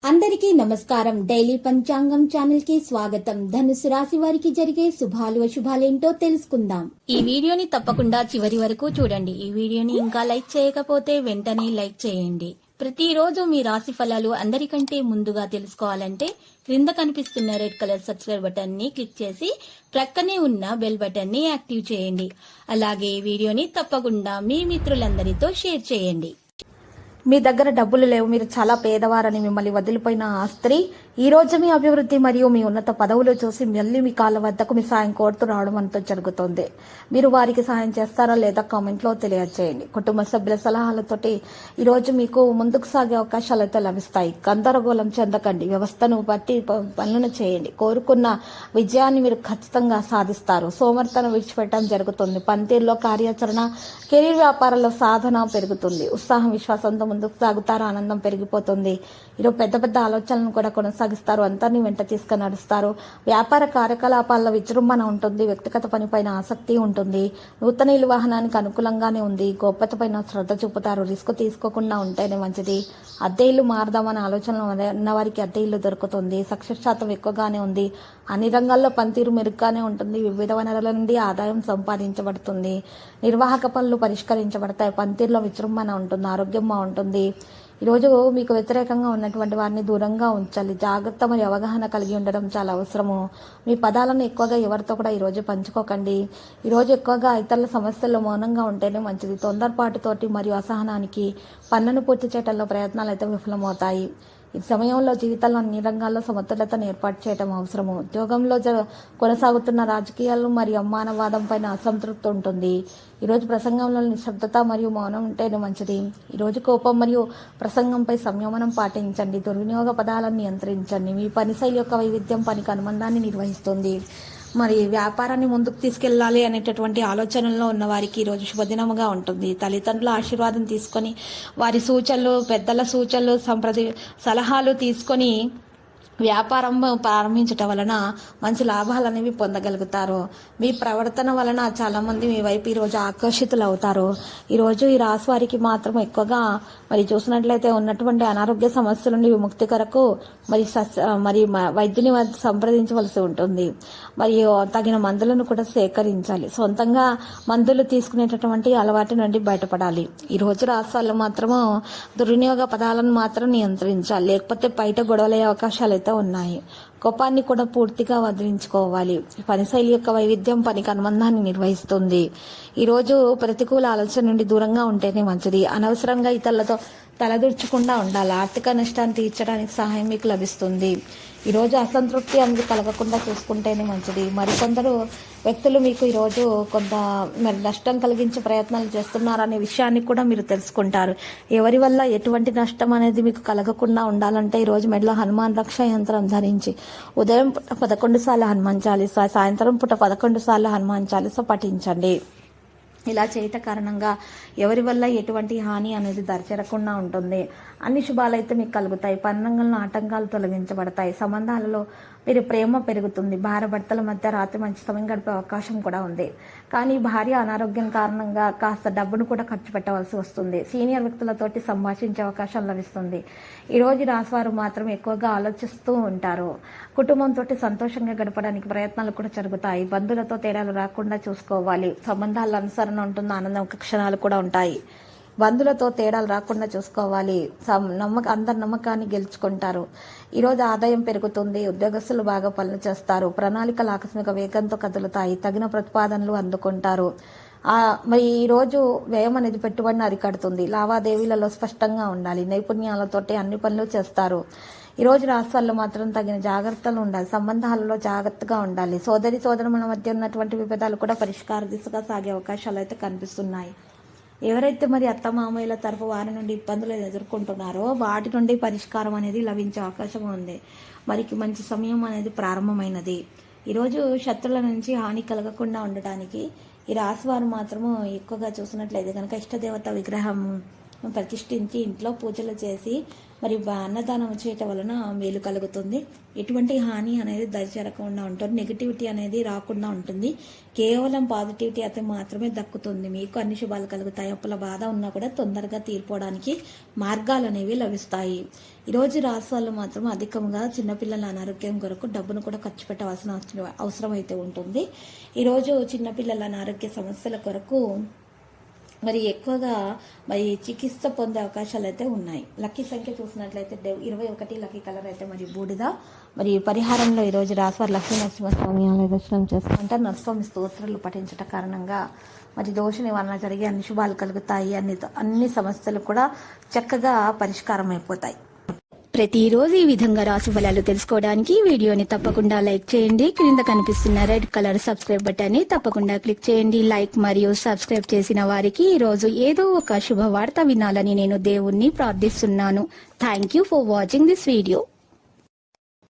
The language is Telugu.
అందరికీ నమస్కారం. డైలీ పంచాంగం ఛానల్ కి స్వాగతం. ధనుసు రాశి వారికి జరిగే శుభాలు అశుభాలేంటో తెలుసుకుందాం. ఈ వీడియోని తప్పకుండా చివరి వరకు చూడండి. ఈ వీడియోని ఇంకా లైక్ చేయకపోతే వెంటనే లైక్ చేయండి. ప్రతిరోజు మీ రాశి ఫలాలు అందరికంటే ముందుగా తెలుసుకోవాలంటే క్రింద కనిపిస్తున్న రెడ్ కలర్ సబ్స్క్రైబ్ బటన్ ని క్లిక్ చేసి ప్రక్కనే ఉన్న బెల్ బటన్ ని యాక్టివ్ చేయండి. అలాగే ఈ వీడియోని తప్పకుండా మీ మిత్రులందరితో షేర్ చేయండి. మీ దగ్గర డబ్బులు లేవు, మీరు చాలా పేదవారని మిమ్మల్ని వదిలిపోయిన ఆ స్త్రీ ఈ రోజు మీ అభివృద్ధి మరియు మీ ఉన్నత పదవులు చూసి మళ్ళీ మీ కాళ్ళ వద్దకు మీ సాయం కోరుతూ రావడం అంతా జరుగుతుంది. మీరు వారికి సాయం చేస్తారా లేదా కామెంట్లో తెలియజేయండి. కుటుంబ సభ్యుల సలహాలతోటి ఈ రోజు మీకు ముందుకు సాగే అవకాశాలు అయితే లభిస్తాయి. గందరగోళం చెందకండి, వ్యవస్థను బట్టి పనులను చేయండి. కోరుకున్న విజయాన్ని మీరు ఖచ్చితంగా సాధిస్తారు. సోమర్తనం విడిచిపెట్టడం జరుగుతుంది. పనితీరులో కార్యాచరణ, కెరీర్ వ్యాపారాల్లో సాధన పెరుగుతుంది. ఉత్సాహం విశ్వాసంతో ముందుకు సాగుతారు. ఆనందం పెరిగిపోతుంది. ఈరోజు పెద్ద పెద్ద ఆలోచనలను కూడా కొనసాగిస్తారు. అందరినీ వెంట తీసుకుని నడుస్తారు. వ్యాపార కార్యకలాపాల్లో విజృంభణ ఉంటుంది. వ్యక్తిగత పనిపైన ఆసక్తి ఉంటుంది. నూతన ఇల్లు వాహనానికి అనుకూలంగానే ఉంది. గోప్యత పైన శ్రద్ధ చూపుతారు. రిస్క్ తీసుకోకుండా ఉంటేనే మంచిది. అద్దె ఇల్లు మారదామనే ఆలోచనలు ఉన్నవారికి అద్దె ఇల్లు దొరుకుతుంది. సక్సెస్ శాతం ఎక్కువగానే ఉంది. అన్ని రంగాల్లో పనితీరు మెరుగ్గానే ఉంటుంది. వివిధ వనరుల నుండి ఆదాయం సంపాదించబడుతుంది. నిర్వాహక పనులు పరిష్కరించబడతాయి. పనితీరులో విజృంభణ ఉంటుంది. ఆరోగ్యం బాగుంటుంది. ఈరోజు మీకు వ్యతిరేకంగా ఉన్నటువంటి వారిని దూరంగా ఉంచాలి. జాగ్రత్త మరియు అవగాహన కలిగి ఉండడం చాలా అవసరము. మీ పదాలను ఎక్కువగా ఎవరితో కూడా ఈరోజు పంచుకోకండి. ఈరోజు ఎక్కువగా ఇతరుల సమస్యల్లో మౌనంగా ఉంటేనే మంచిది. తొందరపాటుతోటి మరియు అసహనానికి పనులను పూర్తి చేయడంలో ప్రయత్నాలు అయితే విఫలమవుతాయి. ఈ సమయంలో జీవితంలో అన్ని రంగాల్లో సమతుల్యతను ఏర్పాటు చేయడం అవసరము. ఉద్యోగంలో కొనసాగుతున్న రాజకీయాలు మరియు అమ్మానవాదం పైన అసంతృప్తి ఉంటుంది. ఈరోజు ప్రసంగంలో నిశ్శబ్దత మరియు మౌనం ఉంటేనే మంచిది. ఈరోజు కోపం మరియు ప్రసంగంపై సంయమనం పాటించండి. దుర్వినియోగ పదాలను నియంత్రించండి. మీ పని శైలి యొక్క వైవిధ్యం పనికి అనుబంధాన్ని నిర్వహిస్తుంది. మరి వ్యాపారాన్ని ముందుకు తీసుకెళ్లాలి అనేటటువంటి ఆలోచనల్లో ఉన్న వారికి ఈరోజు శుభదినముగా ఉంటుంది. తల్లిదండ్రుల ఆశీర్వాదం తీసుకొని వారి సూచనలు, పెద్దల సూచనలు, సలహాలు తీసుకొని వ్యాపారం ప్రారంభించటం వలన మంచి లాభాలు అనేవి పొందగలుగుతారు. మీ ప్రవర్తన వలన చాలా మంది మీ వైపు ఈరోజు ఆకర్షితులు అవుతారు. ఈరోజు ఈ రాశి వారికి మాత్రం ఎక్కువగా మరి చూసినట్లయితే ఉన్నటువంటి అనారోగ్య సమస్యల నుండి విముక్తి కొరకు మరి వైద్యుని సంప్రదించవలసి ఉంటుంది. మరియు తగిన మందులను కూడా సేకరించాలి. సొంతంగా మందులు తీసుకునేటటువంటి అలవాటు నుండి బయటపడాలి. ఈ రోజు రాశి వాళ్ళు మాత్రము దుర్వినియోగ పదాలను మాత్రం నియంత్రించాలి. లేకపోతే బయట గొడవలయ్యే అవకాశాలు ఉన్నాయి. కోపాన్ని కూడా పూర్తిగా వదిలించుకోవాలి. పనిశైలి యొక్క వైవిధ్యం పనికి అనుబంధాన్ని నిర్వహిస్తుంది. ఈరోజు ప్రతికూల ఆలోచన నుండి దూరంగా ఉంటేనే మంచిది. అనవసరంగా ఇతరులతో తలదూర్చకుండా ఉండాలి. ఆర్థిక నష్టాన్ని తీర్చడానికి సహాయం మీకు లభిస్తుంది. ఈరోజు అసంతృప్తి అనేది కలగకుండా చూసుకుంటేనే మంచిది. మరికొందరు వ్యక్తులు మీకు ఈరోజు కొంత నష్టం కలిగించే ప్రయత్నాలు చేస్తున్నారనే విషయాన్ని కూడా మీరు తెలుసుకుంటారు. ఎవరి వల్ల ఎటువంటి నష్టం అనేది మీకు కలగకుండా ఉండాలంటే ఈరోజు మెడలో హనుమాన్ రక్ష యంత్రం ధరించి ఉదయం 11 సార్లు హనుమాన్ చాలీస, సాయంత్రం పూట 11 సార్లు హనుమాన్ చాలీస పఠించండి. ఇలా చేయట కారణంగా ఎవరి వల్ల ఎటువంటి హాని అనేది దరిచేరకుండా ఉంటుంది. అన్ని శుభాలైతే మీకు కలుగుతాయి. పన్నంగంలో ఆటంకాలు తొలగించబడతాయి. సంబంధాలలో మీరు ప్రేమ పెరుగుతుంది. భార్య భర్తల మధ్య రాత్రి మంచి సమయం గడిపే అవకాశం కూడా ఉంది. కానీ భార్య అనారోగ్యం కారణంగా కాస్త డబ్బును కూడా ఖర్చు పెట్టవలసి వస్తుంది. సీనియర్ వ్యక్తులతోటి సంభాషించే అవకాశం లభిస్తుంది. ఈరోజు రాశివారు మాత్రం ఎక్కువగా ఆలోచిస్తూ ఉంటారు. కుటుంబంతో సంతోషంగా గడపడానికి ప్రయత్నాలు కూడా జరుగుతాయి. బంధువులతో తేడాలు రాకుండా చూసుకోవాలి. సంబంధాల అనుసరణ ఉంటుంది. ఆనందం క్షణాలు కూడా ఉంటాయి. బంధువులతో తేడాలు రాకుండా చూసుకోవాలి. అందరి నమ్మకాన్ని గెలుచుకుంటారు. ఈరోజు ఆదాయం పెరుగుతుంది. ఉద్యోగస్తులు బాగా పనులు చేస్తారు. ప్రణాళికలు ఆకస్మిక వేగంతో కదులుతాయి. తగిన ప్రతిపాదనలు అందుకుంటారు. మరి ఈరోజు వ్యయం అనేది పెట్టుబడిని అరికడుతుంది. లావాదేవీలలో స్పష్టంగా ఉండాలి. నైపుణ్యాలతోటి అన్ని పనులు చేస్తారు. ఈరోజు రాష్ట్రాల్లో మాత్రం తగిన జాగ్రత్తలు ఉండాలి. సంబంధాలలో జాగ్రత్తగా ఉండాలి. సోదరుల మధ్య ఉన్నటువంటి విభేదాలు కూడా పరిష్కార దిశగా సాగే అవకాశాలు అయితే కనిపిస్తున్నాయి. ఎవరైతే మరి అత్తమామయ్యల తరఫు వారి నుండి ఇబ్బందులు ఎదుర్కొంటున్నారో వాటి నుండి పరిష్కారం అనేది లభించే అవకాశం ఉంది. మరికి మంచి సమయం అనేది ప్రారంభమైనది. ఈరోజు శత్రువుల నుంచి హాని కలగకుండా ఉండటానికి ఈ రాశి వారు మాత్రము ఎక్కువగా చూసినట్లయితే కనుక ఇష్టదేవత విగ్రహం ప్రతిష్ఠించి ఇంట్లో పూజలు చేసి మరి అన్నదానం చేయటం వలన మేలు కలుగుతుంది. ఎటువంటి హాని అనేది దయచేరకుండా ఉంటుంది. నెగిటివిటీ అనేది రాకుండా ఉంటుంది. కేవలం పాజిటివిటీ అయితే మాత్రమే దక్కుతుంది. మీకు అన్ని శుభాలు కలుగుతాయి. అప్పుల బాధ ఉన్నా కూడా తొందరగా తీరిపోవడానికి మార్గాలు అనేవి లభిస్తాయి. ఈరోజు రాశి వాళ్ళు మాత్రం అధికంగా చిన్నపిల్లల అనారోగ్యం కొరకు డబ్బును కూడా ఖర్చు పెట్టవలసిన అవసరం అయితే ఉంటుంది. ఈరోజు చిన్నపిల్లల అనారోగ్య సమస్యల కొరకు మరి ఎక్కువగా మరి చికిత్స పొందే అవకాశాలు అయితే ఉన్నాయి. లక్కీ సంఖ్య చూసినట్లయితే 21 లక్కీ కలర్ అయితే మరి బూడిద. మరి పరిహారంలో ఈరోజు రాశివారి లక్ష్మీ నరసింహస్వామి ఆలయ దర్శనం చేస్తుంటే నరస్వామి స్తోత్రాలు పఠించట కారణంగా మరి దోష నివారణ జరిగి అన్ని శుభాలు కలుగుతాయి. అన్ని సమస్యలు కూడా చక్కగా పరిష్కారం అయిపోతాయి. ప్రతిరోజు ఈ విధంగా రాశి ఫలాలు తెలుసుకోవడానికి ఈ వీడియోని తప్పకుండా లైక్ చేయండి. క్రింద కనిపిస్తున్న రెడ్ కలర్ సబ్స్క్రైబ్ బటన్ ని తప్పకుండా క్లిక్ చేయండి. లైక్ మరియు సబ్స్క్రైబ్ చేసిన వారికి ఈ రోజు ఏదో ఒక శుభవార్త వినాలని నేను దేవుణ్ణి ప్రార్థిస్తున్నాను. Thank you for watching this video.